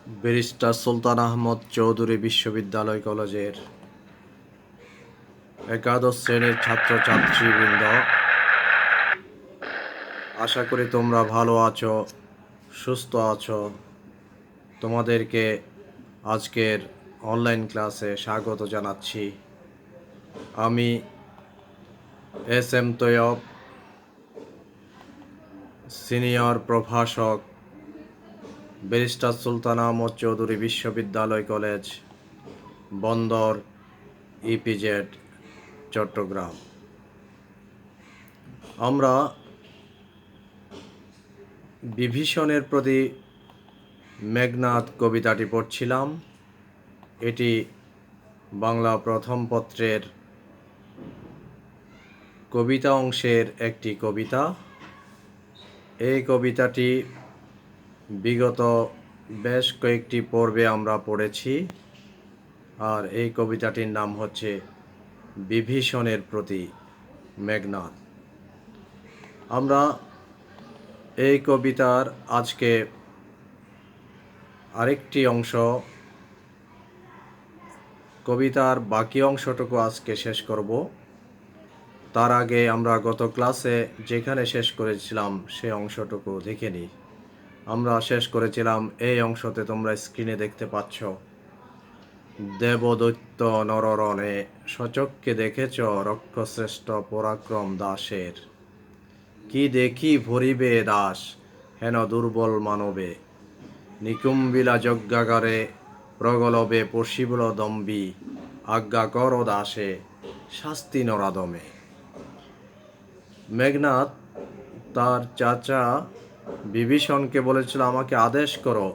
Barrister সুলতান আহমদ চৌধুরী বিশ্ববিদ্যালয় কলেজের একাদশ শ্রেণীর ছাত্রছাত্রীবৃন্দ, আশা করি তোমরা ভালো আছো, সুস্থ আছো। তোমাদেরকে আজকের অনলাইন ক্লাসে স্বাগত জানাচ্ছি। আমি এস এম তৈয়ব, সিনিয়র প্রভাষক, ব্যারিস্টার সুলতান আহমদ চৌধুরী বিশ্ববিদ্যালয় কলেজ, বন্দর, ইপিজেড, চট্টগ্রাম। আমরা বিভীষণের প্রতি মেঘনাদ কবিতাটি পড়ছিলাম। এটি বাংলা প্রথম পত্রের কবিতা অংশের একটি কবিতা। এই কবিতাটি বিগত বেশ কয়েকটি পর্বে আমরা পড়েছি, আর এই কবিতাটির নাম হচ্ছে বিভীষণের প্রতি মেঘনাদ। আমরা এই কবিতার আজকে আরেকটি অংশ, কবিতার বাকি অংশটুকু আজকে শেষ করব। তার আগে আমরা গত ক্লাসে যেখানে শেষ করেছিলাম সে অংশটুকু দেখে নিই। আমরা শেষ করেছিলাম এই অংশতে, তোমরা স্ক্রিনে দেখতে পাচ্ছ। দেবদৈত্য নররণে সচক্ষে দেখেছ রক্ষশ্রেষ্ঠ পরাক্রম দাসের। কি দেখি ভরিবে দাস হেন দুর্বল মানবে, নিকুম্বিলা যজ্ঞাগারে প্রগলবে পশিবল দম্বি, আজ্ঞা কর দাসে শাস্তি নরাদমে। মেঘনাদ তার চাচা বিভীষণকে বলেছিল, আমাকে আদেশ করো,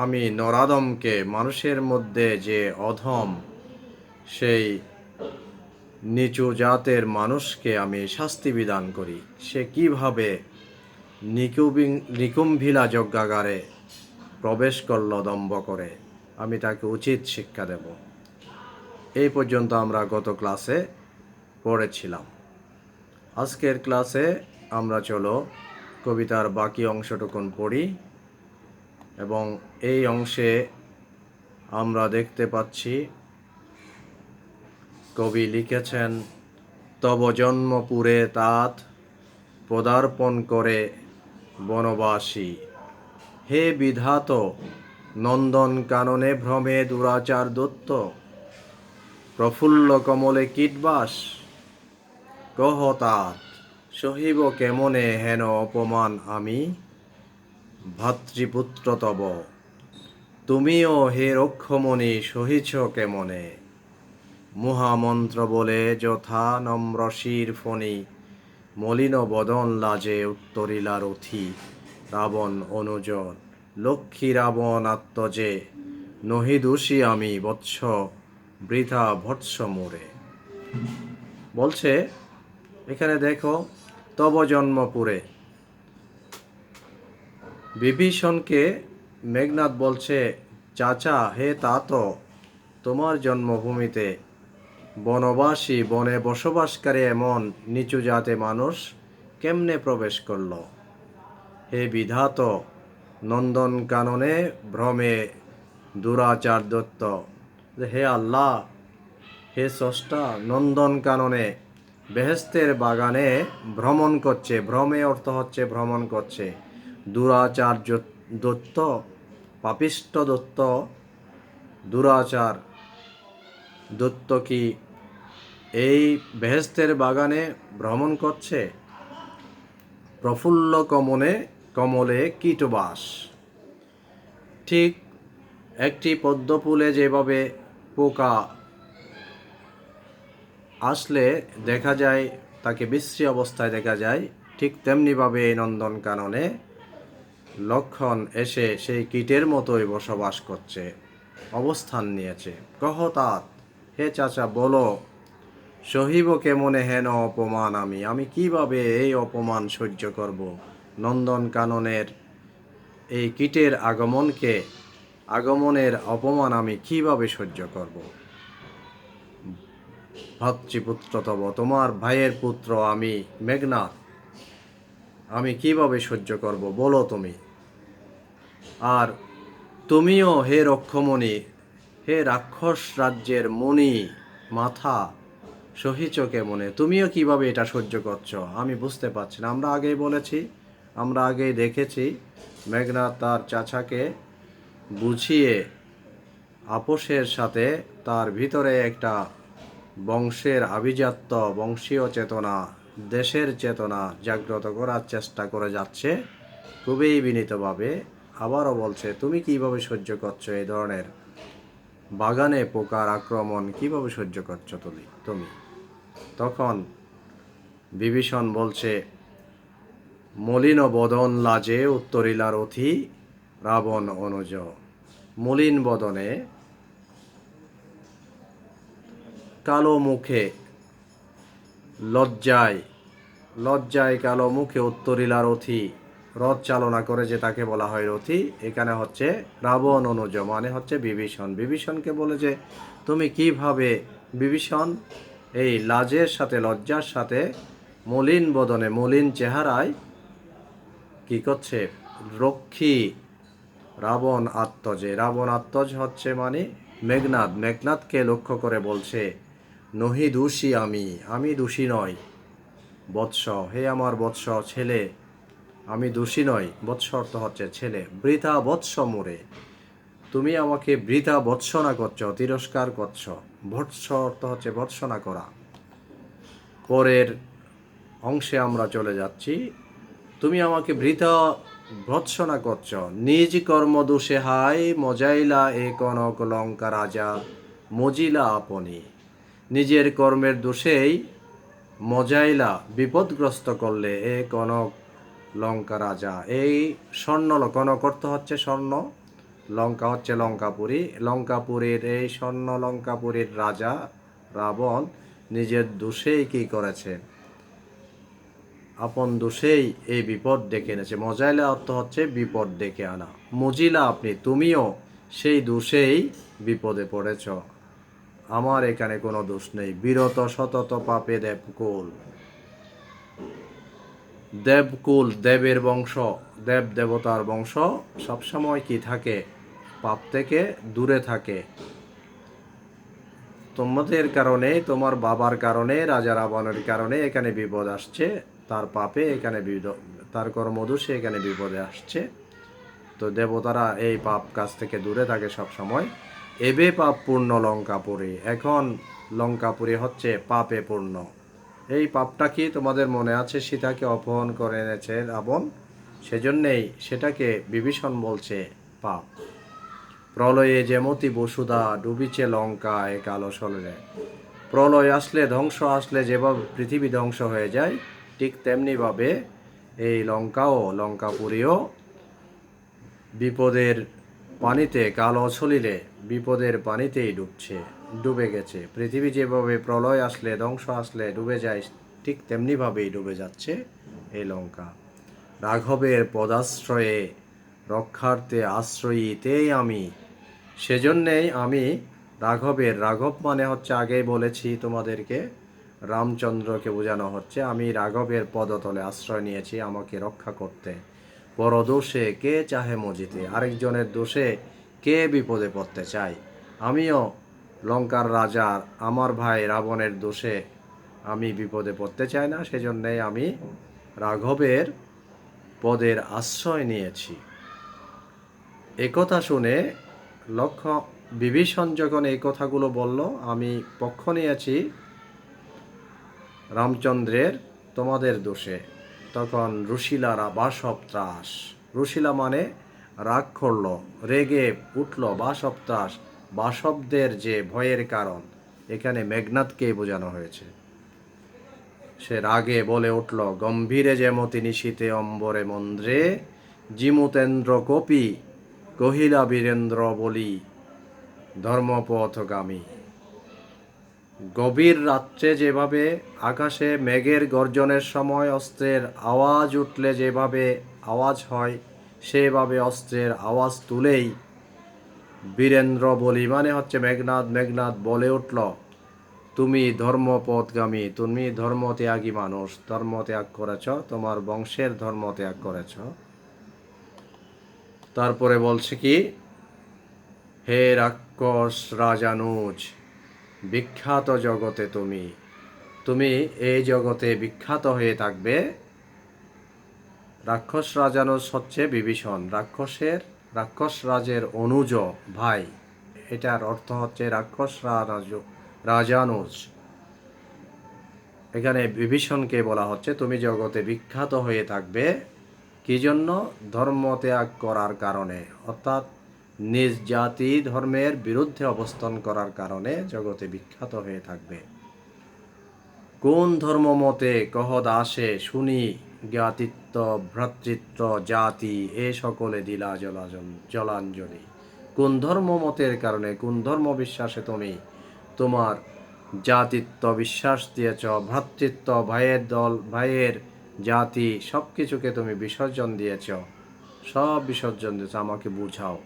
আমি নরাদমকে, মানুষের মধ্যে যে অধম, সেই নিচু জাতের মানুষকে আমি শাস্তি বিধান করি। সে কিভাবে নিকুম্ভিলা যজ্ঞাগারে প্রবেশ করল দম্ভ করে, আমি তাকে উচিত শিক্ষা দেব। এই পর্যন্ত আমরা গত ক্লাসে পড়েছিলাম। আজকের ক্লাসে আমরা চলো কবিতার বাকি অংশটুকুন পড়ি, এবং এই অংশে আমরা দেখতে পাচ্ছি কবি লিখেছেন, তব জন্মপুরে তাত পদার্পণ করে বনবাসী, হে বিধাত নন্দন কাননে ভ্রমে দুরাচার দত্ত, প্রফুল্ল কমলে কীটবাস, কহ তাত সহিব কেমনে হেন অপমান আমি, ভাতৃপুত্র তব তুমিও হে রক্ষমণি সহিছ কেমনে, মহামন্ত্র বলে যথা নম্রশির ফণি, মলিন বদন লাজে উত্তরিলা রথি, রাবণ অনুজ লক্ষ্মী রাবণ আত্মজে, নহি দোষী আমি বৎস বৃথা ভৎস মোরে। বলছে এখানে দেখো, তব জন্মপুরে, বিভীষণকে মেঘনাদ বলছে, চাচা হে তাত, তোমার জন্মভূমিতে বনবাসী, বনে বসবাসকারী এমন নিচু জাতে মানুষ কেমনে প্রবেশ করল। হে বিধাত নন্দন কাননে ভ্রমে দুরাচার দত্ত, হে আল্লাহ, হে স্রষ্টা, নন্দন কাননে বেহেস্তের বাগানে ভ্রমণ করছে, ভ্রমে অর্থ হচ্ছে ভ্রমণ করছে, দুরাচার দত্ত, পাপিষ্ট দত্ত, দুরাচার দত্ত কি এই বেহেস্তের বাগানে ভ্রমণ করছে। প্রফুল্ল কমলে কীটবাস, ঠিক একটি পদ্ম ফুলে যেভাবে পোকা আসলে দেখা যায়, তাকে বিশ্রী অবস্থায় দেখা যায়, ঠিক তেমনিভাবে এই নন্দনকাননে লক্ষণ এসে সেই কীটের মতোই বসবাস করছে, অবস্থান নিয়েছে। কহ তাত, হে চাচা বলো, সহিব কেমনে হেন অপমান আমি, আমি কিভাবে এই অপমান সহ্য করব। নন্দনকাননের এই কীটের আগমনের অপমান আমি কিভাবে সহ্য করব। ভাতৃপুত্র তব, তোমার ভাইয়ের পুত্র আমি মেঘনাদ, আমি কিভাবে সহ্য করব বলো তুমি। আর তুমিও হে রক্ষমণি, হে রাক্ষস রাজ্যের মণি মাথা সহিচ কেমনে, তুমিও কিভাবে এটা সহ্য করছো আমি বুঝতে পারছি না। আমরা আগেই বলেছি, আমরা আগেই দেখেছি মেঘনাদ তার চাচাকে বুঝিয়ে আপোষের সাথে তার ভিতরে একটা বংশের আভিজাত্য, বংশীয় চেতনা, দেশের চেতনা জাগ্রত করার চেষ্টা করে যাচ্ছে খুবই বিনীতভাবে। আবারও বলছে, তুমি কিভাবে সহ্য করছো এই ধরনের বাগানে পোকার আক্রমণ, কিভাবে সহ্য করছো তুমি? তখন বিভীষণ বলছে, মলিন বদন লাজে উত্তরিলা রথি রাবণ অনুজ। মলিন বদনে, কালো মুখে, লজ্জায় লজ্জায় কালো মুখে উত্তরিলা রথি, রথ চালনা করে যে তাকে বলা হয় রথি, এখানে হচ্ছে রাবণ অনুজ মানে হচ্ছে বিভীষণ। বিভীষণকে বলে যে তুমি কিভাবে, বিভীষণ এই লাজের সাথে, লজ্জার সাথে, মলিন বদনে, মলিন চেহারায় কি করছে, রক্ষী রাবণ আত্মজে। রাবণ আত্মজ হচ্ছে মানে মেঘনাদ, মেঘনাদকে লক্ষ্য করে বলছে, নহি দোষী আমি দোষী নই বৎস, হে আমার বৎস ছেলে, আমি দোষী নই। বৎস অর্থ হচ্ছে ছেলে। বৃথা বৎস মোরে, তুমি আমাকে বৃথা ভৎসনা করছ, তিরস্কার করছ। ভৎস অর্থ হচ্ছে ভৎসনা করা। পরের অংশে আমরা চলে যাচ্ছি, তুমি আমাকে বৃথা ভৎসনা করছ। নিজ কর্ম দোষে হাই মজাইলা এ কনক লঙ্কা রাজা মজিলা আপনি, নিজের কর্মের দোষেই মজাইলা বিপদগ্রস্ত করলে এ কনক লঙ্কা রাজা। এই স্বর্ণ, কনক অর্থ হচ্ছে স্বর্ণ, লঙ্কা হচ্ছে লঙ্কাপুরী, লঙ্কাপুরীর এই স্বর্ণ লঙ্কাপুরীর রাজা রাবণ নিজের দোষেই কি করেছে, আপন দোষেই এই বিপদ ডেকে এনেছে। মজাইলা অর্থ হচ্ছে বিপদ ডেকে আনা। মজিলা আপনি, তুমিও সেই দোষেই বিপদে পড়েছ, আমার এখানে কোনো দোষ নেই। বিরত সতত পাপে দেবকুল, দেবকুল দেবের বংশ, দেব দেবতার বংশ সবসময় কি থাকে, পাপ থেকে দূরে থাকে। তোমাদের কারণে, তোমার বাবার কারণে, রাজা রাবণের কারণে এখানে বিপদ আসছে, তার পাপে এখানে তার কর্মদোষে এখানে বিপদে আসছে। তো দেবতারা এই পাপ কাজ থেকে দূরে থাকে সব সময়। এবে পাপ পূর্ণ লঙ্কাপুরী, এখন লঙ্কাপুরী হচ্ছে পাপে পূর্ণ। এই পাপটা কি তোমাদের মনে আছে, সীতাকে অপহরণ করে এনেছে রাবণ, সেজন্যেই সেটাকে বিভীষণ বলছে পাপ। প্রলয়ে যেমতি বসুধা ডুবিছে লঙ্কায় কালো সলরে, প্রলয় আসলে, ধ্বংস আসলে যেভাবে পৃথিবী ধ্বংস হয়ে যায়, ঠিক তেমনিভাবে এই লঙ্কাও, লঙ্কাপুরীও বিপদের পানিতে, কালো ছলিলে বিপদের পানিতেই ডুবে গেছে। পৃথিবী যেভাবে প্রলয় আসলে, ধ্বংস আসলে ডুবে যায়, ঠিক তেমনিভাবেই ডুবে যাচ্ছে এই লঙ্কা। রাঘবের পদাশ্রয়ে রক্ষার্থে আশ্রয়ীতেই আমি, সেজন্যেই আমি রাঘবের, রাঘব মানে হচ্ছে আগেই বলেছি তোমাদেরকে, রামচন্দ্রকে বোঝানো হচ্ছে, আমি রাঘবের পদতলে আশ্রয় নিয়েছি আমাকে রক্ষা করতে। পর দোষে কে চাহে মজিতে, আরেকজনের দোষে কে বিপদে পড়তে চায়। আমিও লঙ্কার রাজার, আমার ভাই রাবণের দোষে আমি বিপদে পড়তে চাই না, সেজন্যই আমি রাঘবের পদের আশ্রয় নিয়েছি। একথা শুনে বিভীষণ যখন এই কথাগুলো বলল, আমি পক্ষ নিয়েছি রামচন্দ্রের তোমাদের দোষে, তখন রুশিলারা বাসব ত্রাস, রুশিলা মানে রাগ করল, রেগে উঠল, বাসব ত্রাস, বাসবদের যে ভয়ের কারণ, এখানে মেঘনাদকেই বোঝানো হয়েছে। সে রাগে বলে উঠল, গম্ভীরে যেমতি নিশীতে অম্বরে মন্দ্রে, জিমুতেন্দ্র কপি কহিলা বীরেন্দ্র বলি ধর্মপথগামী। গভীর রাত্রে যেভাবে আকাশে মেঘের গর্জনের সময় অস্ত্রের আওয়াজ উঠলে যেভাবে আওয়াজ হয়, সেভাবে অস্ত্রের আওয়াজ তুলেই বীরেন্দ্র বলি মানে হচ্ছে মেঘনাদ, মেঘনাদ বলে উঠল, তুমি ধর্মপথগামী, তুমি ধর্মত্যাগী মানুষ, ধর্মত্যাগ করেছ, তোমার বংশের ধর্মত্যাগ করেছ। তারপরে বলছে কি, হে রাক্ষস রাজানুজ, বিখ্যাত জগতে তুমি তুমি এই জগতে বিখ্যাত হয়ে থাকবে। রাক্ষস রাজানুজ হচ্ছে বিভীষণ, রাক্ষস রাজের অনুজ ভাই। এটার অর্থ হচ্ছে রাজানুজ। এখানে বিভীষণকে বলা হচ্ছে তুমি জগতে বিখ্যাত হয়ে থাকবে। কি জন্য? ধর্ম ত্যাগ করার কারণে, অর্থাৎ নিজ জাতি ধর্মের বিরুদ্ধে অবস্থান করার কারণে জগতে বিখ্যাত হয়ে থাকবে। কোন ধর্ম মতে কহ দাসে শুনি, জ্ঞাতিত্ব ভ্রাতৃত্ব জাতি এ সকলে দিলা জলাঞ্জলি। কোন ধর্ম মতের কারণে, কোন ধর্ম বিশ্বাসে তুমি তোমার জাতিত্ব বিশ্বাস দিয়েছ, ভ্রাতৃত্ব ভাইয়ের জাতি সব কিছুকে তুমি বিসর্জন দিয়েছ, সব বিসর্জন দিয়েছ, আমাকে বুঝাও।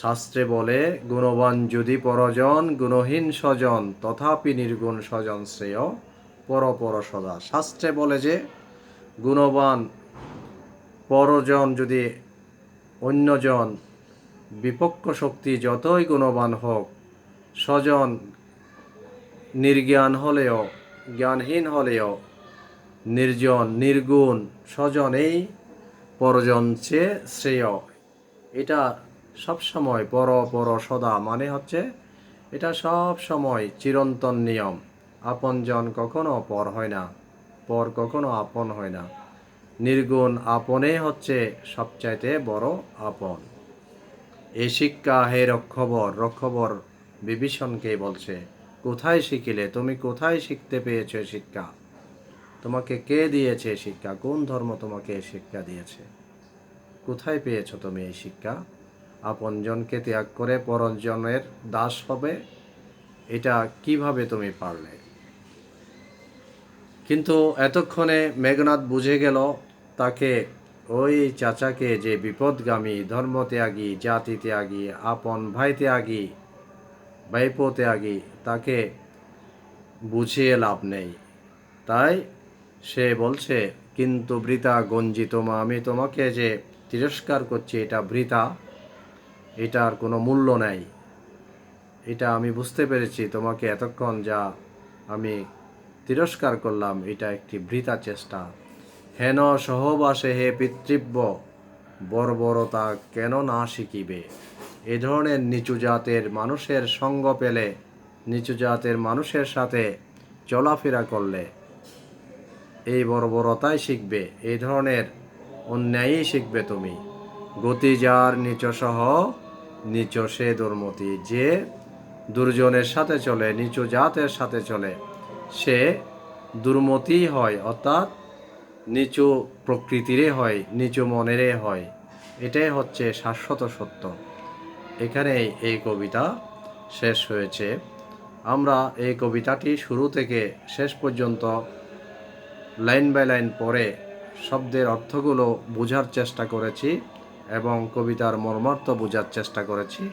শাস্ত্রে বলে গুণবান যদি পরজন, গুণহীন স্বজন তথাপি নির্গুণ স্বজন শ্রেয় পর সদা। শাস্ত্রে বলে যে গুণবান পরজন যদি অন্যজন, বিপক্ষ শক্তি যতই গুণবান হোক, স্বজন নির্জ্ঞান হলেও, জ্ঞানহীন হলেও, নির্জন নির্গুণ স্বজন এই পরজন চেয়ে শ্রেয়। এটা সবসময় পর সদা মানে হচ্ছে এটা সব সময় চিরন্তন নিয়ম। আপনজন কখনো পর হয় না, পর কখনো আপন হয় না। নির্গুণ আপনে হচ্ছে সবচাইতে বড় আপন। এই শিক্ষা হে রক্ষবর বিভীষণকে বলছে, কোথায় শিখিলে? তুমি কোথায় শিখতে পেয়েছো শিক্ষা? তোমাকে কে দিয়েছে শিক্ষা? কোন ধর্ম তোমাকে এই শিক্ষা দিয়েছে? কোথায় পেয়েছো তুমি এই শিক্ষা? আপনজনকে ত্যাগ করে পরজনের দাস হবে, এটা কিভাবে তুমি পারলে? কিন্তু এতক্ষণে মেঘনাদ বুঝে গেল তাকে, ওই চাচাকে, যে বিপদগামী, ধর্মত্যাগী, জাতি ত্যাগী, আপন ভাই ত্যাগী, ভাইপো ত্যাগী, তাকে বুঝিয়ে লাভ নেই। তাই সে বলছে, কিন্তু বৃথা গঞ্জিত মা, আমি তোমাকে যে তিরস্কার করছি এটা বৃথা, এটার কোনো মূল্য নাই। এটা আমি বুঝতে পেরেছি, তোমাকে এতক্ষণ যা আমি তিরস্কার করলাম এটা একটি বৃথা চেষ্টা। হেন সহবাসে হে পিতৃব্য, বর্বরতা কেন না শিখিবে? এ ধরনের নিচু জাতের মানুষের সঙ্গ পেলে, নিচু জাতের মানুষের সাথে চলাফেরা করলে এই বর্বরতাই শিখবে, এই ধরনের অন্যায়ই শিখবে তুমি। গতি যার নিচ সহ, নিচ সে দুর্মতি। যে দুর্জনের সাথে চলে, নিচু জাতের সাথে চলে, সে দুর্মতি হয়, অর্থাৎ নিচু প্রকৃতিরে হয়, নিচু মনেরে হয়। এটাই হচ্ছে শাশ্বত সত্য। এখানেই এই কবিতা শেষ হয়েছে। আমরা এই কবিতাটি শুরু থেকে শেষ পর্যন্ত লাইন বাই লাইন পড়ে শব্দের অর্থগুলো বোঝার চেষ্টা করেছি এবং কবিতার মর্মার্থ বোঝার চেষ্টা করেছি।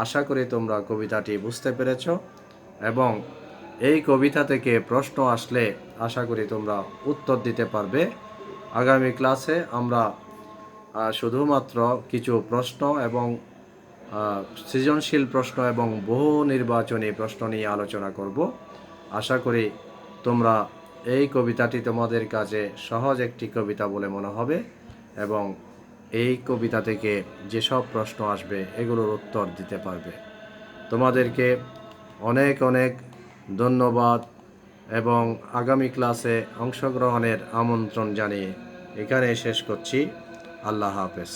আশা করি তোমরা কবিতাটি বুঝতে পেরেছ এবং এই কবিতা থেকে প্রশ্ন আসলে আশা করি তোমরা উত্তর দিতে পারবে। আগামী ক্লাসে আমরা শুধুমাত্র কিছু প্রশ্ন এবং সৃজনশীল প্রশ্ন এবং বহু নির্বাচনী প্রশ্ন নিয়ে আলোচনা করব। আশা করি তোমরা এই কবিতাটি তোমাদের কাছে সহজ একটি কবিতা বলে মনে হবে এবং এই কবিতা থেকে যেসব প্রশ্ন আসবে এগুলোর উত্তর দিতে পারবে। তোমাদেরকে অনেক অনেক ধন্যবাদ এবং আগামী ক্লাসে অংশগ্রহণের আমন্ত্রণ জানিয়ে এখানে শেষ করছি। আল্লাহ হাফেজ।